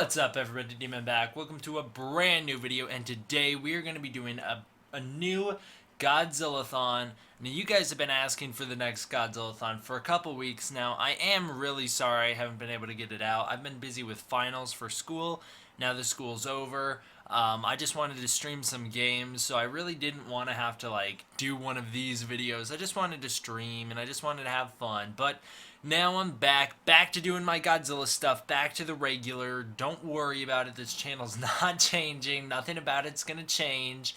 What's up, everybody? Demon back. Welcome to a brand new video, and today we are going to be doing a new Godzilla-thon. Now, you guys have been asking for the next Godzilla-thon for a couple weeks now. I am really sorry I haven't been able to get it out. I've been busy with finals for school. Now the school's over. I just wanted to stream some games, so I really didn't want to have to do one of these videos. I just wanted to stream and I just wanted to have fun. But now I'm back to doing my Godzilla stuff, back to the regular. Don't worry about it. This channel's not changing. Nothing about it's gonna change.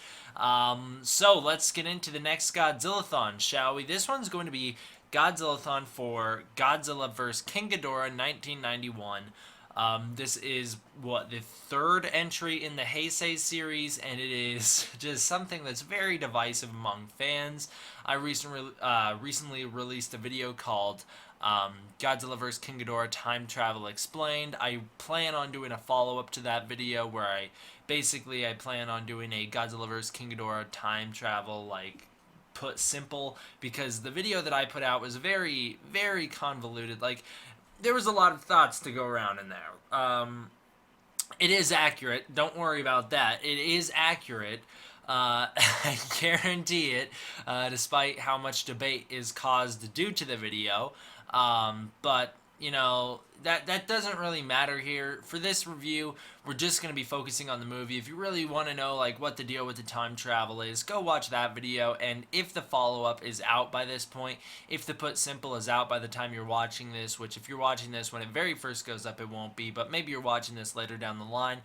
So let's get into the next Godzilla-thon, shall we? This one's going to be Godzilla-thon for Godzilla vs. King Ghidorah 1991. This is the third entry in the Heisei series, and it is just something that's very divisive among fans. I recently released a video called Godzilla vs. King Ghidorah Time Travel Explained. I plan on doing a follow-up to that video where I plan on doing a Godzilla vs. King Ghidorah Time Travel, put simple, because the video that I put out was very, very convoluted. There was a lot of thoughts to go around in there. It is accurate. Don't worry about that. It is accurate. I guarantee it, despite how much debate is caused due to the video. But, you know, that doesn't really matter here. For this review, we're just going to be focusing on the movie. If you really want to know, what the deal with the time travel is, go watch that video. And if the follow-up is out by this point, if the Put Simple is out by the time you're watching this, which if you're watching this when it very first goes up, it won't be, but maybe you're watching this later down the line,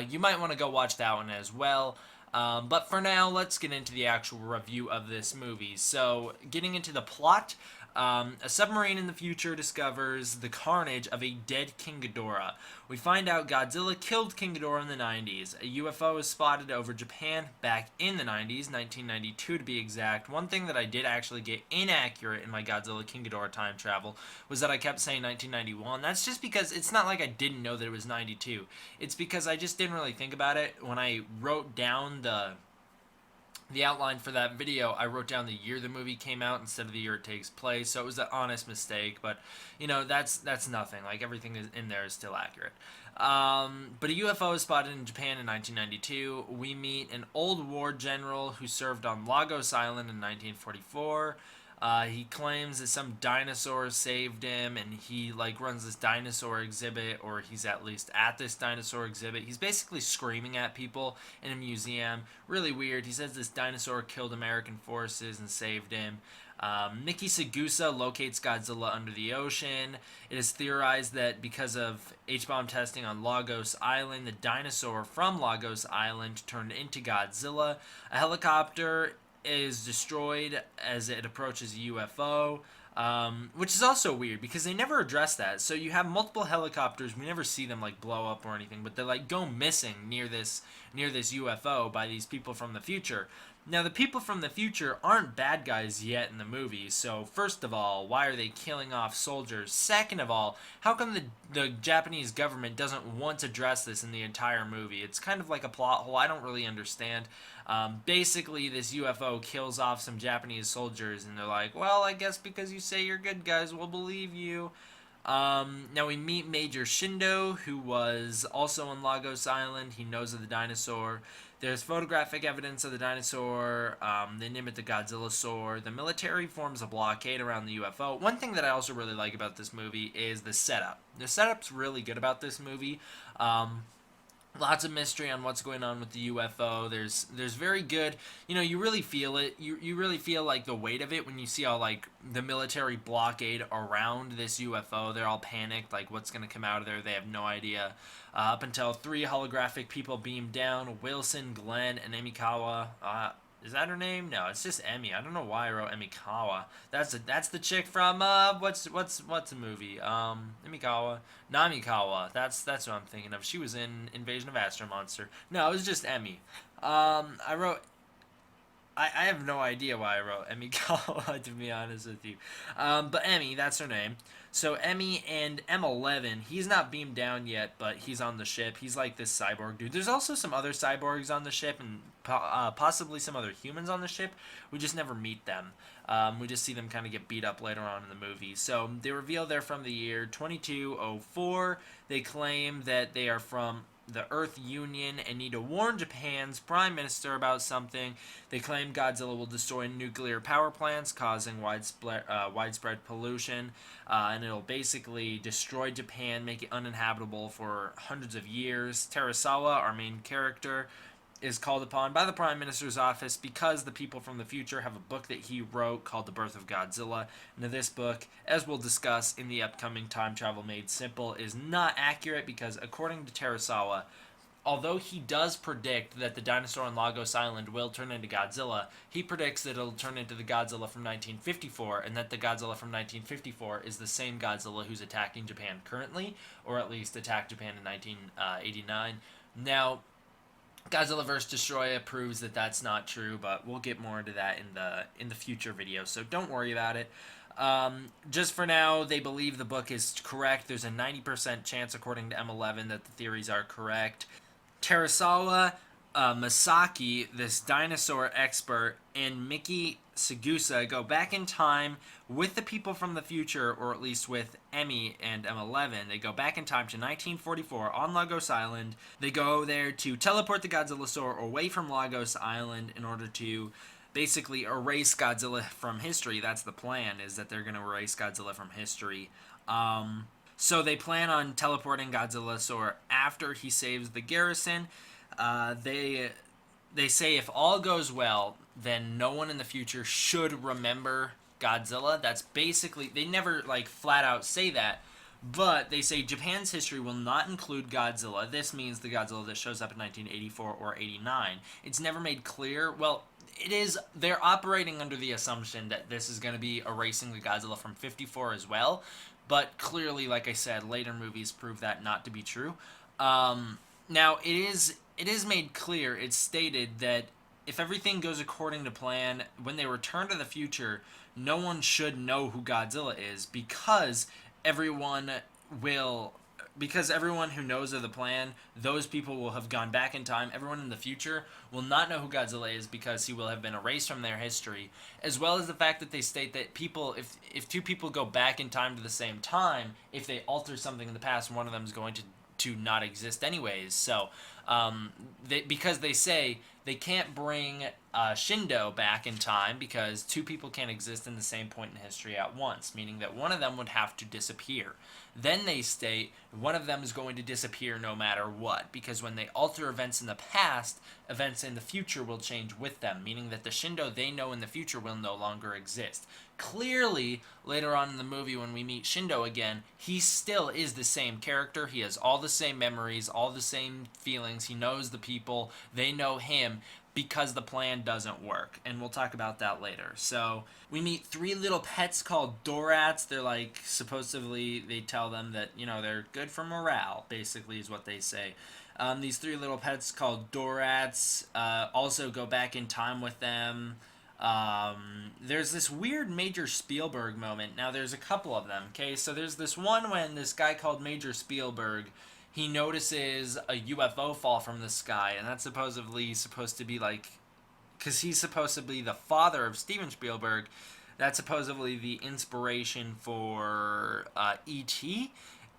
you might want to go watch that one as well. But for now, let's get into the actual review of this movie. So, getting into the plot, a submarine in the future discovers the carnage of a dead King Ghidorah. We find out Godzilla killed King Ghidorah in the 90s. A UFO is spotted over Japan back in the 90s, 1992 to be exact. One thing that I did actually get inaccurate in my Godzilla King Ghidorah time travel was that I kept saying 1991. That's just because it's not like I didn't know that it was 92. It's because I just didn't really think about it. When I wrote down the outline for that video, I wrote down the year the movie came out instead of the year it takes place, so it was an honest mistake, but, you know, that's nothing. Everything is in there is still accurate. But a UFO is spotted in Japan in 1992. We meet an old war general who served on Lagos Island in 1944. He claims that some dinosaur saved him, and he runs this dinosaur exhibit, or he's at least at this dinosaur exhibit. He's basically screaming at people in a museum. Really weird. He says this dinosaur killed American forces and saved him. Miki Sagusa locates Godzilla under the ocean. It is theorized that because of H-bomb testing on Lagos Island, the dinosaur from Lagos Island turned into Godzilla. A helicopter is destroyed as it approaches a UFO, which is also weird because they never address that. So you have multiple helicopters, we never see them blow up or anything, but they go missing near this UFO by these people from the future. Now, the people from the future aren't bad guys yet in the movie, so first of all, why are they killing off soldiers? Second of all, how come the Japanese government doesn't want to address this in the entire movie? It's kind of like a plot hole. I don't really understand. Basically, this UFO kills off some Japanese soldiers, and they're like, well, I guess because you say you're good guys, we'll believe you. Now we meet Major Shindo, who was also on Lagos Island. He knows of the dinosaur. There's photographic evidence of the dinosaur. They name it the Godzillasaur. The military forms a blockade around the UFO. One thing that I also really like about this movie is the setup. The setup's really good about this movie. Lots of mystery on what's going on with the UFO. There's very good, you really feel it. You really feel the weight of it when you see all the military blockade around this UFO. They're all panicked, what's going to come out of there. They have no idea. Up until 3 holographic people beam down: Wilson, Glenn, and Emikawa. Is that her name? No, it's just Emmy. I don't know why I wrote Emikawa. That's the chick from what's the movie? Emikawa, Namikawa. That's what I'm thinking of. She was in Invasion of Astro Monster. No, it was just Emmy. I wrote. I have no idea why I wrote Emmy Kawa, to be honest with you. But Emmy, that's her name. So Emmy and M11, he's not beamed down yet, but he's on the ship. He's like this cyborg dude. There's also some other cyborgs on the ship and possibly some other humans on the ship. We just never meet them. We just see them kind of get beat up later on in the movie. So they reveal they're from the year 2204. They claim that they are from the Earth Union and need to warn Japan's prime minister about something. They claim Godzilla will destroy nuclear power plants, causing widespread pollution, and it'll basically destroy Japan, make it uninhabitable for hundreds of years. Terasawa, our main character, is called upon by the Prime Minister's office because the people from the future have a book that he wrote called The Birth of Godzilla. Now, this book, as we'll discuss in the upcoming Time Travel Made Simple, is not accurate because, according to Terasawa, although he does predict that the dinosaur on Lagos Island will turn into Godzilla, he predicts that it'll turn into the Godzilla from 1954, and that the Godzilla from 1954 is the same Godzilla who's attacking Japan currently, or at least attacked Japan in 1989. Now, Godzilla vs. Destoroyah proves that that's not true, but we'll get more into that in the future video, so don't worry about it. Just for now, they believe the book is correct. There's a 90% chance, according to M11, that the theories are correct. Terasawa Masaki, this dinosaur expert, and Miki Sagusa go back in time with the people from the future, or at least with Emmy and M11. They go back in time to 1944 on Lagos Island. They go there to teleport the Godzillasaur away from Lagos Island in order to basically erase Godzilla from history. That's the plan, is that they're going to erase Godzilla from history. So they plan on teleporting Godzillasaur after he saves the garrison. They say if all goes well, then no one in the future should remember Godzilla. That's basically, they never like flat out say that, but they say Japan's history will not include Godzilla. This means the Godzilla that shows up in 1984 or 89. It's never made clear. Well, it is, they're operating under the assumption that this is going to be erasing the Godzilla from 54 as well, but clearly, like I said, later movies prove that not to be true. Now, it is made clear, it's stated that if everything goes according to plan, when they return to the future, no one should know who Godzilla is because everyone who knows of the plan, those people will have gone back in time. Everyone in the future will not know who Godzilla is because he will have been erased from their history, as well as the fact that they state that people, if two people go back in time to the same time, if they alter something in the past, one of them is going to not exist anyways. So because they say they can't bring Shindo back in time because two people can't exist in the same point in history at once, meaning that one of them would have to disappear. Then they state one of them is going to disappear no matter what, because when they alter events in the past, events in the future will change with them, meaning that the Shindo they know in the future will no longer exist. Clearly, later on in the movie when we meet Shindo again, he still is the same character. He has all the same memories, all the same feelings. He knows the people. They know him because the plan doesn't work. And we'll talk about that later. So we meet three little pets called Dorats. They're like, supposedly, they tell them that, you know, they're good for morale, basically is what they say. These three little pets called Dorats also go back in time with them. There's this weird Major Spielberg moment. Now, there's a couple of them, okay? So there's this one when this guy called Major Spielberg, he notices a UFO fall from the sky, and that's supposedly supposed to be like, because he's supposed to be the father of Steven Spielberg, that's supposedly the inspiration for E.T.,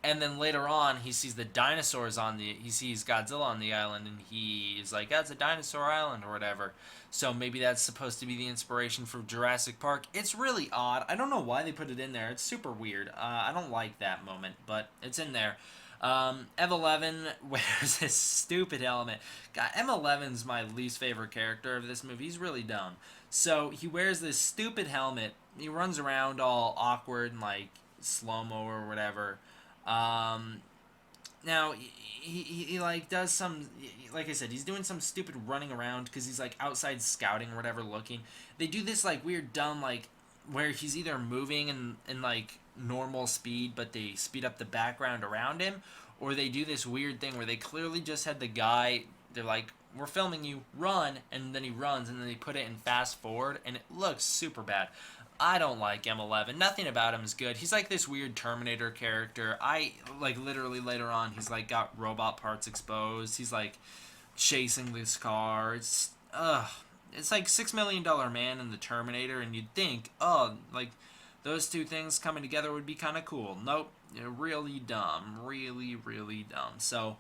and then later on, he sees the dinosaurs he sees Godzilla on the island, and he's like, that's a dinosaur island, or whatever. So maybe that's supposed to be the inspiration for Jurassic Park. It's really odd. I don't know why they put it in there. It's super weird. I don't like that moment, but it's in there. M11 wears this stupid helmet. God, M11's my least favorite character of this movie. He's really dumb. So he wears this stupid helmet. He runs around all awkward and like slow-mo or whatever. now he like does some, like I said, he's doing some stupid running around because he's like outside scouting or whatever, looking. They do this like weird dumb like where he's either moving in like normal speed but they speed up the background around him, or they do this weird thing where they clearly just had the guy, they're like, we're filming you, run, and then he runs, and then they put it in fast forward and it looks super bad. I don't like M11. Nothing about him is good. He's like this weird Terminator character. I like literally later on he's like got robot parts exposed. He's like chasing this car. It's like $6 million Man and the Terminator, and you'd think, oh, like those two things coming together would be kind of cool. Nope, really dumb, really dumb. So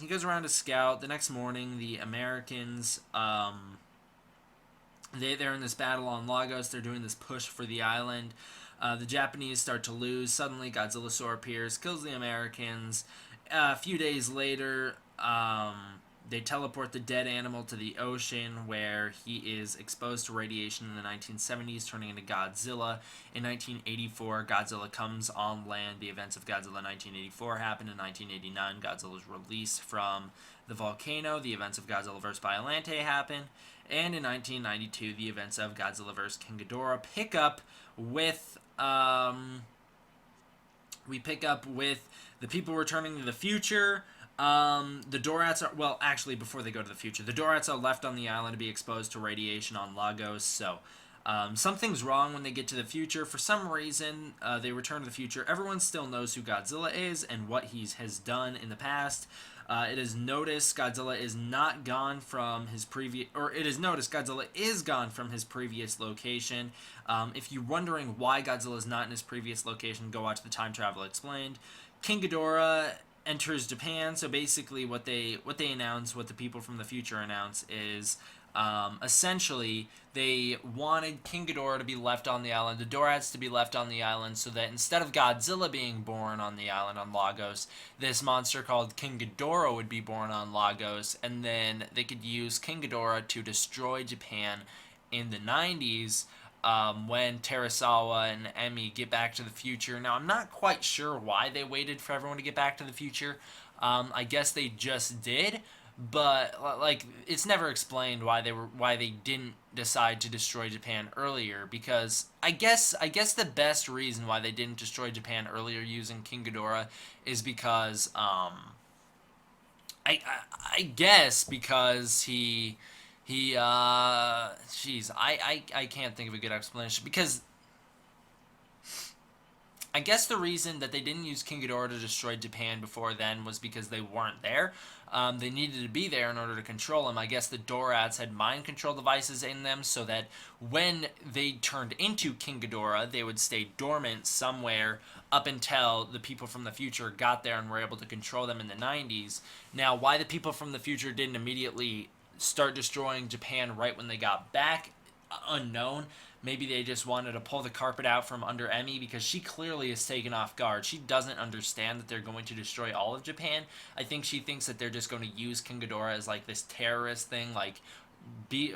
he goes around to scout. The next morning, the Americans they're in this battle on Lagos. They're doing this push for the island. The Japanese start to lose. Suddenly, Godzillasaur appears, kills the Americans. A few days later, they teleport the dead animal to the ocean, where he is exposed to radiation in the 1970s, turning into Godzilla. In 1984, Godzilla comes on land. The events of Godzilla 1984 happen. In 1989, Godzilla is released from the volcano. The events of Godzilla vs. Biollante happen. And in 1992, the events of Godzilla vs. King Ghidorah pick up with the people returning to the future. The Dorats are, well, actually, before they go to the future, the Dorats are left on the island to be exposed to radiation on Lagos. So something's wrong when they get to the future. For some reason, they return to the future. Everyone still knows who Godzilla is and what he has done in the past. It is noticed Godzilla is not gone from his previous, or it is noticed Godzilla is gone from his previous location. If you're wondering why Godzilla is not in his previous location, go watch the Time Travel Explained. King Ghidorah enters Japan. So basically, what they announce, what the people from the future announce, is essentially they wanted King Ghidorah to be left on the island, the Dorats to be left on the island, so that instead of Godzilla being born on the island on Lagos, this monster called King Ghidorah would be born on Lagos, and then they could use King Ghidorah to destroy Japan in the 90s. When Terasawa and Emi get back to the future. Now, I'm not quite sure why they waited for everyone to get back to the future. I guess they just did, but like it's never explained why they didn't decide to destroy Japan earlier. Because I guess the best reason why they didn't destroy Japan earlier using King Ghidorah is because I guess because I can't think of a good explanation, because I guess the reason that they didn't use King Ghidorah to destroy Japan before then was because they weren't there. They needed to be there in order to control him. I guess the Dorats had mind control devices in them so that when they turned into King Ghidorah, they would stay dormant somewhere up until the people from the future got there and were able to control them in the 90s. Now, why the people from the future didn't immediately start destroying Japan right when they got back, unknown. Maybe they just wanted to pull the carpet out from under Emi, because she clearly is taken off guard. She doesn't understand that they're going to destroy all of Japan. I think she thinks that they're just going to use King Ghidorah as like this terrorist thing, like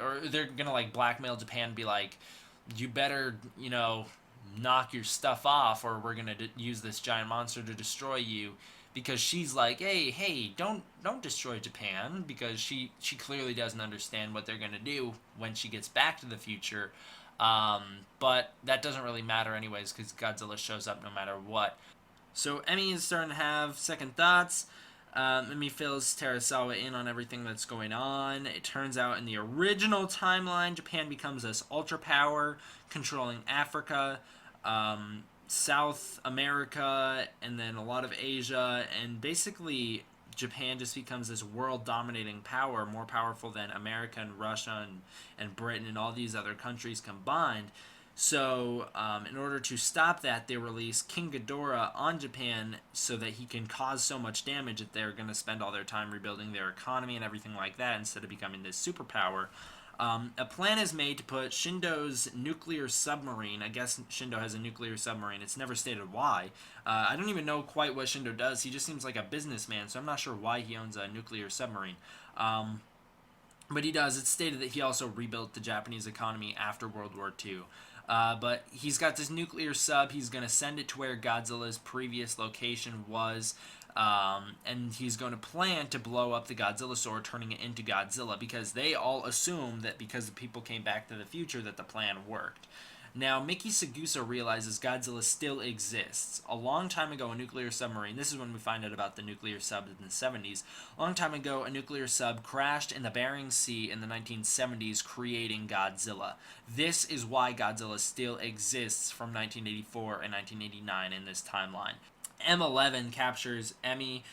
or they're gonna like blackmail Japan and be like, you better, knock your stuff off, or we're gonna use this giant monster to destroy you. Because she's like, hey, don't destroy Japan, because she clearly doesn't understand what they're gonna do when she gets back to the future. But that doesn't really matter anyways, because Godzilla shows up no matter what. So Emi is starting to have second thoughts. Emi fills Terasawa in on everything that's going on. It turns out in the original timeline, Japan becomes this ultra power, controlling Africa, South America, and then a lot of Asia, and basically Japan just becomes this world-dominating power, more powerful than America and Russia and Britain and all these other countries combined. So, in order to stop that, they release King Ghidorah on Japan so that he can cause so much damage that they're going to spend all their time rebuilding their economy and everything like that instead of becoming this superpower. A plan is made to put Shindo's nuclear submarine. I guess Shindo has a nuclear submarine. It's never stated why. I don't even know quite what Shindo does. He just seems like a businessman, so I'm not sure why he owns a nuclear submarine. But he does. It's stated that he also rebuilt the Japanese economy after World War II. But he's got this nuclear sub. He's going to send it to where Godzilla's previous location was. And he's going to plan to blow up the Godzilla sword, turning it into Godzilla, because they all assume that because the people came back to the future that the plan worked. Now, Miki Sagusa realizes Godzilla still exists. A long time ago, a nuclear submarine, this is when we find out about the nuclear sub in the 70s. A long time ago, a nuclear sub crashed in the Bering Sea in the 1970s, creating Godzilla. This is why Godzilla still exists from 1984 and 1989 in this timeline. M11 captures Emi.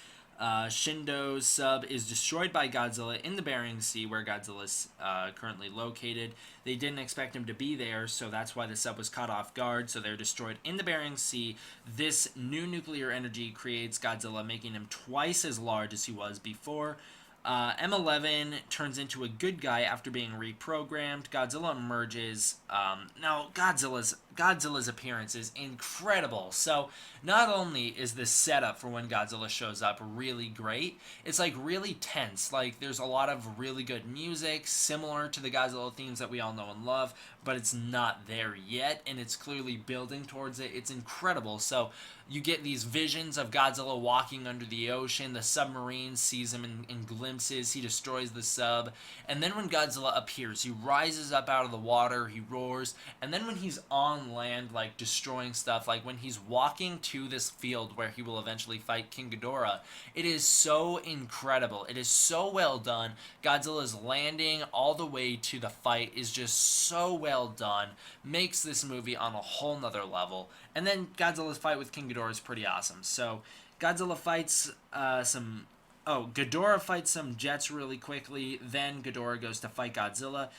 Shindo's sub is destroyed by Godzilla in the Bering Sea, where Godzilla is currently located. They didn't expect him to be there, so that's why the sub was caught off guard. So they're destroyed in the Bering Sea. This new nuclear energy creates Godzilla, making him twice as large as he was before. M11 turns into a good guy after being reprogrammed. Godzilla emerges. Now, Godzilla's appearance is incredible. So, not only is this setup for when Godzilla shows up really great, it's like really tense. Like, there's a lot of really good music, similar to the Godzilla themes that we all know and love, but it's not there yet, and it's clearly building towards it. It's incredible. So, you get these visions of Godzilla walking under the ocean. The submarine sees him in glimpses. He destroys the sub. And then when Godzilla appears, he rises up out of the water. He roars. And then when he's on land, like destroying stuff, like when he's walking to this field where he will eventually fight King Ghidorah, it is so incredible. It is so well done. Godzilla's landing all the way to the fight is just so well done. Makes this movie on a whole nother level. And then Godzilla's fight with King Ghidorah is pretty awesome. So Godzilla fights Ghidorah fights some jets really quickly. Then Ghidorah goes to fight Godzilla.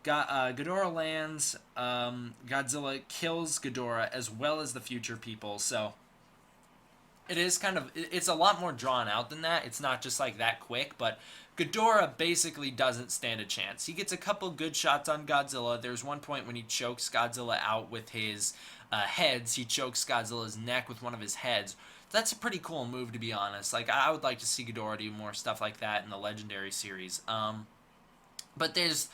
Ghidorah lands. Godzilla kills Ghidorah as well as the future people. So it's a lot more drawn out than that. It's not just like that quick, but Ghidorah basically doesn't stand a chance. He gets a couple good shots on Godzilla. There's one point when he chokes Godzilla out with his heads. He chokes Godzilla's neck with one of his heads. That's a pretty cool move, to be honest. Like, I would like to see Ghidorah do more stuff like that in the Legendary series. But there's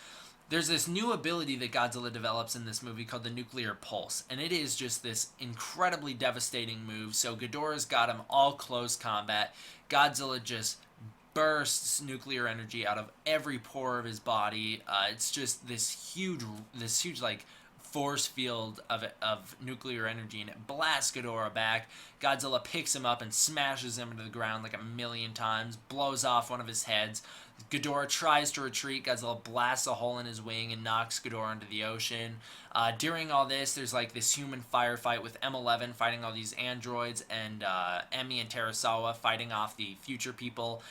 this new ability that Godzilla develops in this movie called the Nuclear Pulse, and it is just this incredibly devastating move. So Ghidorah's got him all close combat. Godzilla just bursts nuclear energy out of every pore of his body. It's just this huge like force field of nuclear energy, and it blasts Ghidorah back. Godzilla picks him up and smashes him into the ground like a million times, blows off one of his heads. Ghidorah tries to retreat. Godzilla blasts a hole in his wing and knocks Ghidorah into the ocean. During all this, there's like this human firefight with M11 fighting all these androids, and Emi and Terasawa fighting off the future people.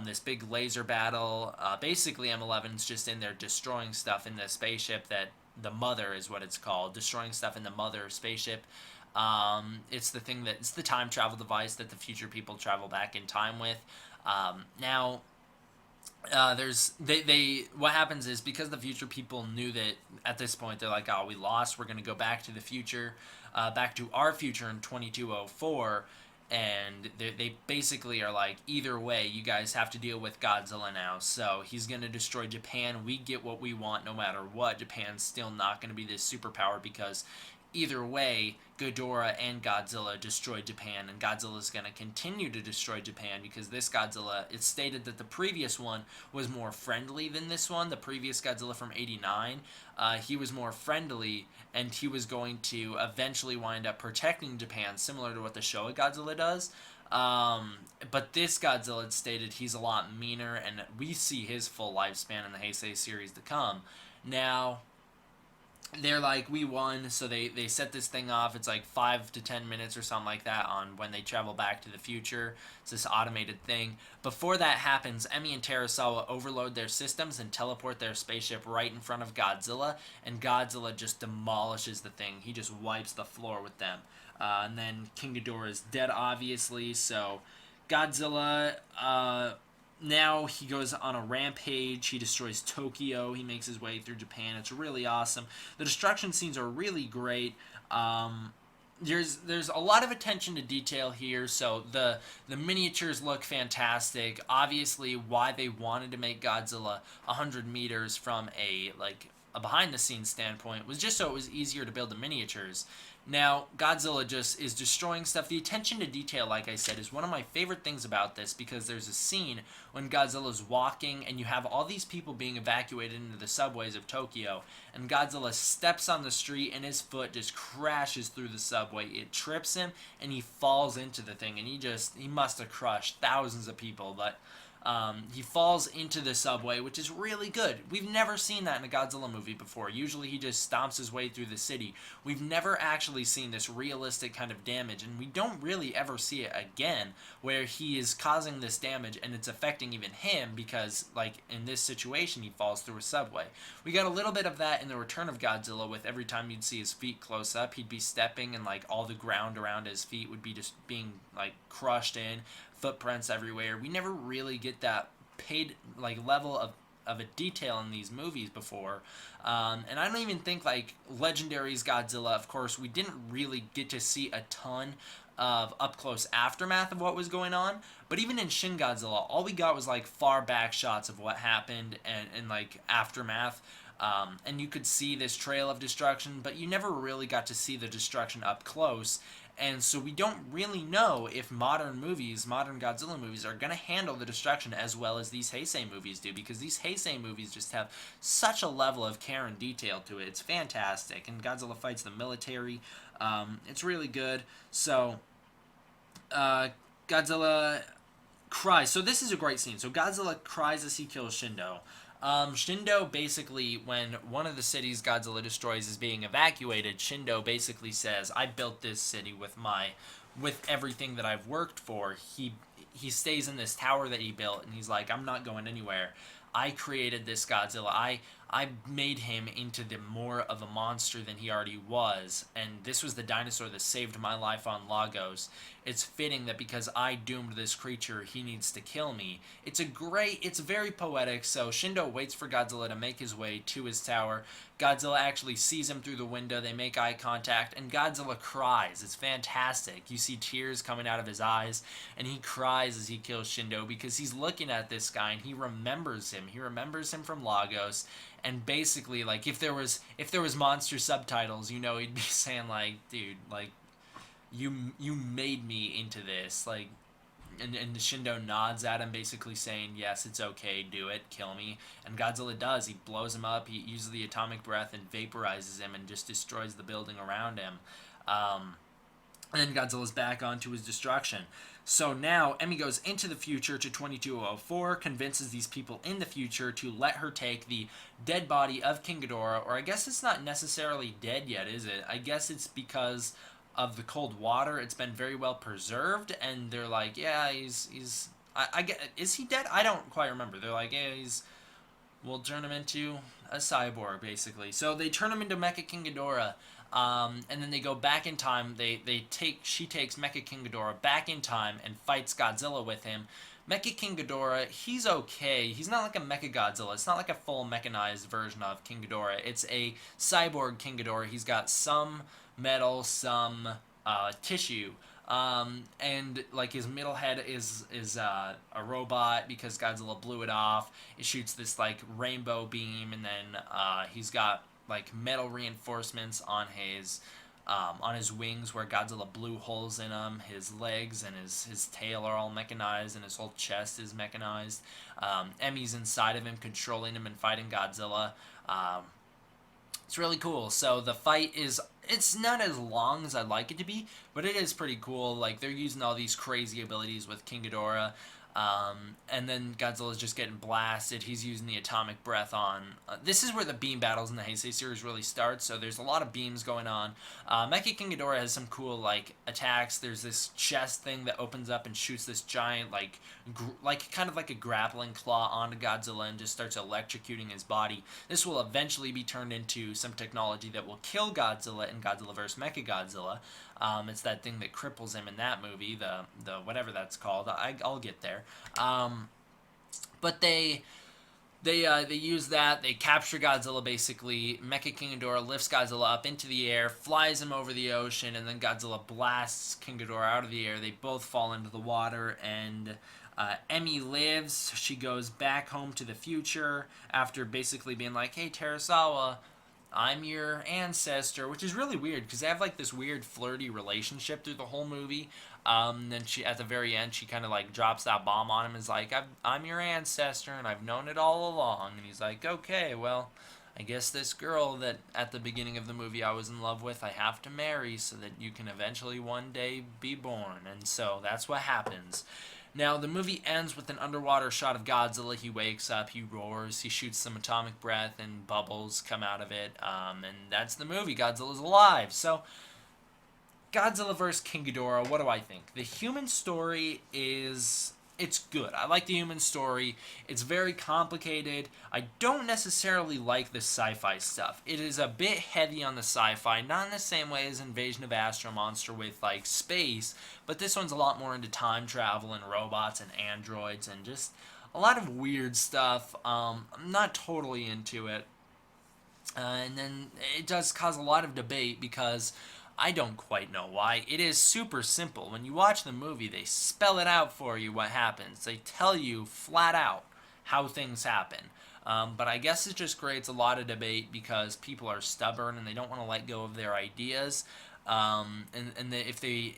This big laser battle. Basically, M11's just in there destroying stuff in the spaceship that the Mother is what it's called, destroying stuff in the Mother spaceship. It's the time travel device that the future people travel back in time with. What happens is, because the future people knew that at this point, they're like, oh, we lost, we're going to go back to the future, back to our future in 2204, and they basically are like, either way, you guys have to deal with Godzilla now. So he's going to destroy Japan. We get what we want no matter what. Japan's still not going to be this superpower, because either way, Ghidorah and Godzilla destroyed Japan, and Godzilla's going to continue to destroy Japan, because this Godzilla, it's stated that the previous one was more friendly than this one. The previous Godzilla from 89, he was more friendly, and he was going to eventually wind up protecting Japan, similar to what the Showa Godzilla does. But this Godzilla, it's stated he's a lot meaner, and we see his full lifespan in the Heisei series to come. Now, they're like, we won, so they set this thing off. It's like 5 to 10 minutes or something like that on when they travel back to the future. It's this automated thing. Before that happens, Emi and Terasawa overload their systems and teleport their spaceship right in front of Godzilla, and Godzilla just demolishes the thing. He just wipes the floor with them. And then King Ghidorah is dead, obviously, so Godzilla, now he goes on a rampage. He destroys Tokyo. He makes his way through Japan. It's really awesome. The destruction scenes are really great. There's a lot of attention to detail here, so the miniatures look fantastic. Obviously, why they wanted to make Godzilla 100 meters from a a behind the scenes standpoint was just so it was easier to build the miniatures. Now, Godzilla just is destroying stuff. The attention to detail, like I said, is one of my favorite things about this, because there's a scene when Godzilla's walking and you have all these people being evacuated into the subways of Tokyo, and Godzilla steps on the street and his foot just crashes through the subway. It trips him and he falls into the thing, and he must have crushed thousands of people, but he falls into the subway, which is really good. We've never seen that in a Godzilla movie before. Usually he just stomps his way through the city. We've never actually seen this realistic kind of damage, and we don't really ever see it again, where he is causing this damage and it's affecting even him, because, like, in this situation, he falls through a subway. We got a little bit of that in The Return of Godzilla, with every time you'd see his feet close up, he'd be stepping, and, like, all the ground around his feet would be just being, like, crushed in. Footprints everywhere. We never really get that paid level of a detail in these movies before, and I don't even think like Legendary's Godzilla. Of course, we didn't really get to see a ton of up close aftermath of what was going on. But even in Shin Godzilla, all we got was like far back shots of what happened and like aftermath. And you could see this trail of destruction, but you never really got to see the destruction up close. And so we don't really know if modern Godzilla movies, are going to handle the destruction as well as these Heisei movies do, because these Heisei movies just have such a level of care and detail to it. It's fantastic. And Godzilla fights the military. It's really good. So, Godzilla cries. So this is a great scene. So Godzilla cries as he kills Shindo. Shindo basically, when one of the cities Godzilla destroys is being evacuated, Shindo basically says, "I built this city with everything that I've worked for." He stays in this tower that he built, and he's like, "I'm not going anywhere. I created this Godzilla. I made him into the more of a monster than he already was, and this was the dinosaur that saved my life on Lagos. It's fitting that because I doomed this creature, he needs to kill me." It's very poetic. So Shindo waits for Godzilla to make his way to his tower. Godzilla actually sees him through the window. They make eye contact, and Godzilla cries. It's fantastic. You see tears coming out of his eyes, and he cries as he kills Shindo, because he's looking at this guy and he remembers him. He remembers him from Lagos. And basically, like, if there was monster subtitles, you know, he'd be saying like, "Dude, like, you made me into this," like, and Shindo nods at him, basically saying, "Yes, it's okay, do it, kill me." And Godzilla does. He blows him up. He uses the atomic breath and vaporizes him and just destroys the building around him. And then Godzilla's back onto his destruction. So now Emi goes into the future to 2204, convinces these people in the future to let her take the dead body of King Ghidorah, or I guess it's not necessarily dead yet, is it? I guess it's because of the cold water. It's been very well preserved, and they're like, "Yeah, he's I get, is he dead? I don't quite remember." They're like, "Yeah, we'll turn him into a cyborg, basically." So they turn him into Mecha King Ghidorah. And then they go back in time. She takes Mecha King Ghidorah back in time and fights Godzilla with him. Mecha King Ghidorah, he's okay. He's not like a Mecha Godzilla. It's not like a full mechanized version of King Ghidorah. It's a cyborg King Ghidorah. He's got some metal, some tissue. And like his middle head is a robot because Godzilla blew it off. It shoots this like rainbow beam, and then he's got like metal reinforcements on his wings where Godzilla blew holes in them. His legs and his tail are all mechanized, and his whole chest is mechanized. Emi's inside of him, controlling him and fighting Godzilla. It's really cool. So the fight it's not as long as I'd like it to be, but it is pretty cool. Like, they're using all these crazy abilities with King Ghidorah. And then Godzilla's just getting blasted. He's using the atomic breath on... this is where the beam battles in the Heisei series really start, so there's a lot of beams going on. Mecha King Ghidorah has some cool, like, attacks. There's this chest thing that opens up and shoots this giant, like kind of like a grappling claw onto Godzilla and just starts electrocuting his body. This will eventually be turned into some technology that will kill Godzilla in Godzilla vs. Mechagodzilla. It's that thing that cripples him in that movie, the whatever that's called. I'll get there. But they They use that. They capture Godzilla basically. Mecha King Ghidorah lifts Godzilla up into the air, flies him over the ocean, and then Godzilla blasts King Ghidorah out of the air. They both fall into the water, and Emmy lives. She goes back home to the future after basically being like, "Hey, Terasawa, I'm your ancestor," which is really weird because they have like this weird flirty relationship through the whole movie. Then she, at the very end, she kind of like drops that bomb on him, and is like, I'm your ancestor, and I've known it all along." And he's like, "Okay, well, I guess this girl that at the beginning of the movie I was in love with, I have to marry so that you can eventually one day be born." And so that's what happens. Now, the movie ends with an underwater shot of Godzilla. He wakes up, he roars, he shoots some atomic breath, and bubbles come out of it. And that's the movie. Godzilla's alive. So, Godzilla vs. King Ghidorah, what do I think? The human story is... It's good. I like the human story. It's very complicated. I don't necessarily like the sci-fi stuff. It is a bit heavy on the sci-fi, not in the same way as Invasion of Astro Monster with, like, space, but this one's a lot more into time travel and robots and androids and just a lot of weird stuff. I'm not totally into it. And then it does cause a lot of debate because I don't quite know why. It is super simple. When you watch the movie, they spell it out for you what happens. They tell you flat out how things happen. But I guess it just creates a lot of debate because people are stubborn and they don't want to let go of their ideas. If they,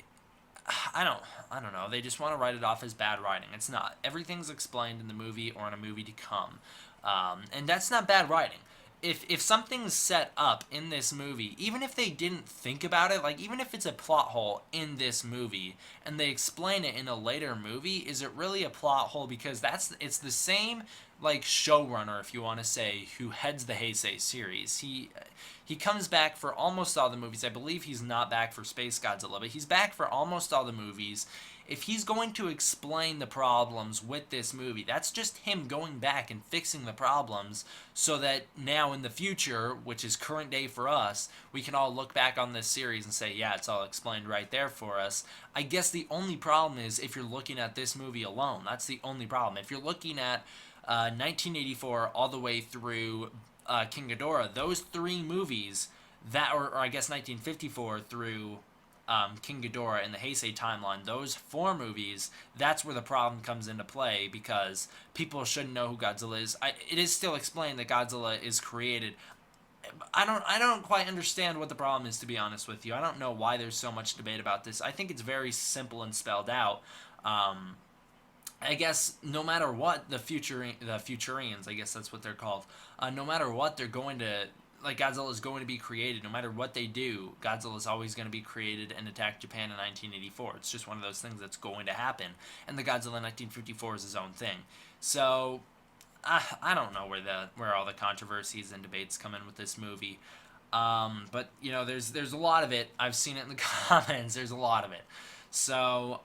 I don't know. They just want to write it off as bad writing. It's not. Everything's explained in the movie or in a movie to come, and that's not bad writing. If something's set up in this movie, even if they didn't think about it, like even if it's a plot hole in this movie and they explain it in a later movie, is it really a plot hole? Because it's the same like showrunner, if you want to say, who heads the Heisei series. He comes back for almost all the movies. I believe he's not back for Space Godzilla, but he's back for almost all the movies. If he's going to explain the problems with this movie, that's just him going back and fixing the problems so that now in the future, which is current day for us, we can all look back on this series and say, yeah, it's all explained right there for us. I guess the only problem is if you're looking at this movie alone. That's the only problem. If you're looking at 1984 all the way through King Ghidorah, those three movies, or I guess 1954 through King Ghidorah in the Heisei timeline, those four movies, that's where the problem comes into play because people shouldn't know who Godzilla is. It is still explained that Godzilla is created. I don't quite understand what the problem is, to be honest with you. I don't know why there's so much debate about this. I think it's very simple and spelled out. I guess no matter what the Futurians, I guess that's what they're called. No matter what, they're going to Godzilla is going to be created. No matter what they do, Godzilla is always going to be created and attack Japan in 1984. It's just one of those things that's going to happen. And the Godzilla in 1954 is his own thing. So I don't know where all the controversies and debates come in with this movie. But you know, there's a lot of it. I've seen it in the comments. There's a lot of it. So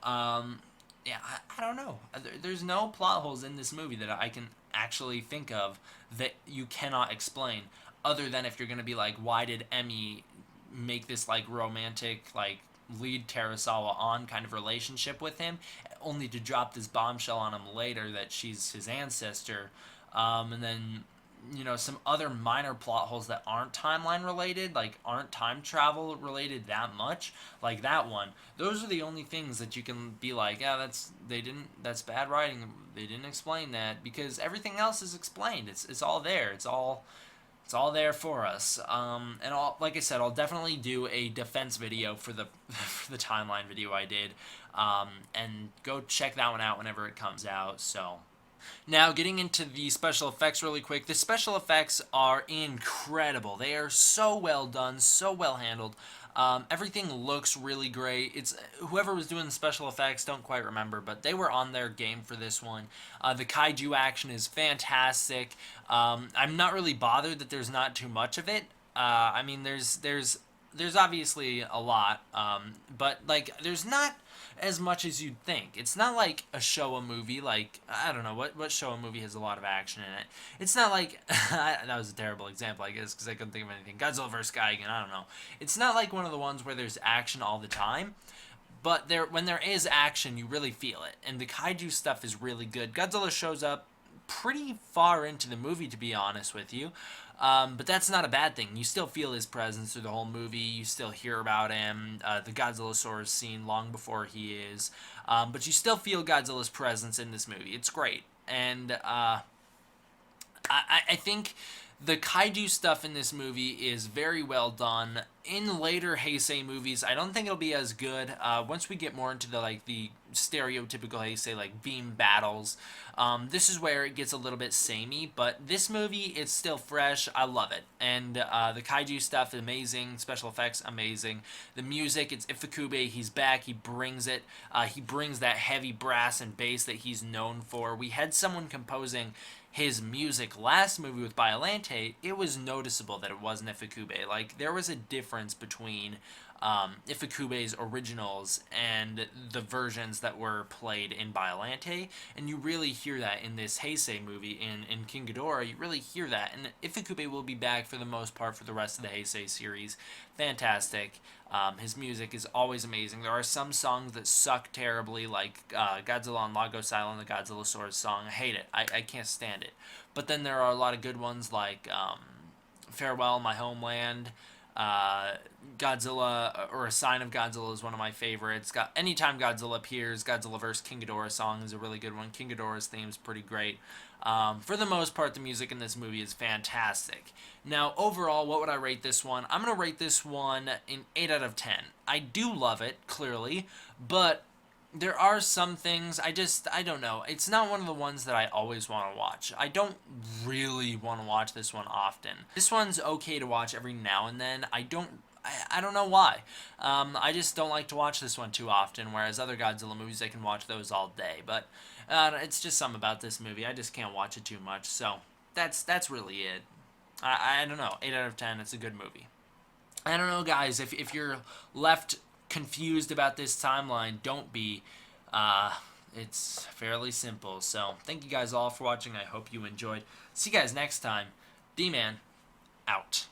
yeah, I don't know. There's no plot holes in this movie that I can actually think of that you cannot explain, other than if you're going to be like, why did Emmy make this like romantic, like lead Terasawa on kind of relationship with him, only to drop this bombshell on him later that she's his ancestor, and then you know some other minor plot holes that aren't timeline related, like aren't time travel related that much, like that one. Those are the only things that you can be like, yeah, that's bad writing. They didn't explain that, because everything else is explained. It's all there. It's all there for us. And like I said, I'll definitely do a defense video for the for the timeline video I did. And go check that one out whenever it comes out. So now, getting into the special effects really quick. The special effects are incredible. They are so well done, so well handled. Everything looks really great. It's whoever was doing the special effects, don't quite remember, but they were on their game for this one. The kaiju action is fantastic. I'm not really bothered that there's not too much of it. I mean, there's obviously a lot, but like there's not as much as you'd think. It's not like a Showa movie. Like, I don't know what Showa movie has a lot of action in it. It's not like that was a terrible example, I guess, because I couldn't think of anything. Godzilla vs. Gigan, I don't know. It's not like one of the ones where there's action all the time, but when there is action, you really feel it, and the kaiju stuff is really good. Godzilla shows up pretty far into the movie, to be honest with you. But that's not a bad thing. You still feel his presence through the whole movie. You still hear about him. The Godzillasaurus scene long before he is. But you still feel Godzilla's presence in this movie. It's great. And I think the kaiju stuff in this movie is very well done. In later Heisei movies, I don't think it'll be as good. Once we get more into the stereotypical Heisei beam battles, this is where it gets a little bit samey. But this movie, it's still fresh. I love it, and the kaiju stuff amazing. Special effects amazing. The music, it's Ifukube. He's back. He brings it. He brings that heavy brass and bass that he's known for. We had someone composing his music last movie with Biollante. It was noticeable that it wasn't Ifukube. Like, there was a difference between Ifukube's originals and the versions that were played in Biollante, and you really hear that in this Heisei movie, in King Ghidorah. You really hear that, and Ifukube will be back for the most part for the rest of the Heisei series. Fantastic. His music is always amazing. There are some songs that suck terribly, like Godzilla on Lagos Island, the Godzillasaurus song. I hate it. I can't stand it. But then there are a lot of good ones like Farewell, My Homeland, Godzilla, or A Sign of Godzilla is one of my favorites. Anytime Godzilla appears, Godzilla vs. King Ghidorah song is a really good one. King Ghidorah's theme is pretty great. For the most part, the music in this movie is fantastic. Now, overall, what would I rate this one? I'm going to rate this one an 8 out of 10. I do love it, clearly, but there are some things I don't know. It's not one of the ones that I always want to watch. I don't really want to watch this one often. This one's okay to watch every now and then. I don't know why. I just don't like to watch this one too often, whereas other Godzilla movies, I can watch those all day. But it's just something about this movie. I just can't watch it too much. So that's really it. I don't know. 8 out of 10. It's a good movie. I don't know, guys. If you're left confused about this timeline, don't be. It's fairly simple. So thank you guys all for watching. I hope you enjoyed. See you guys next time. D-Man, out.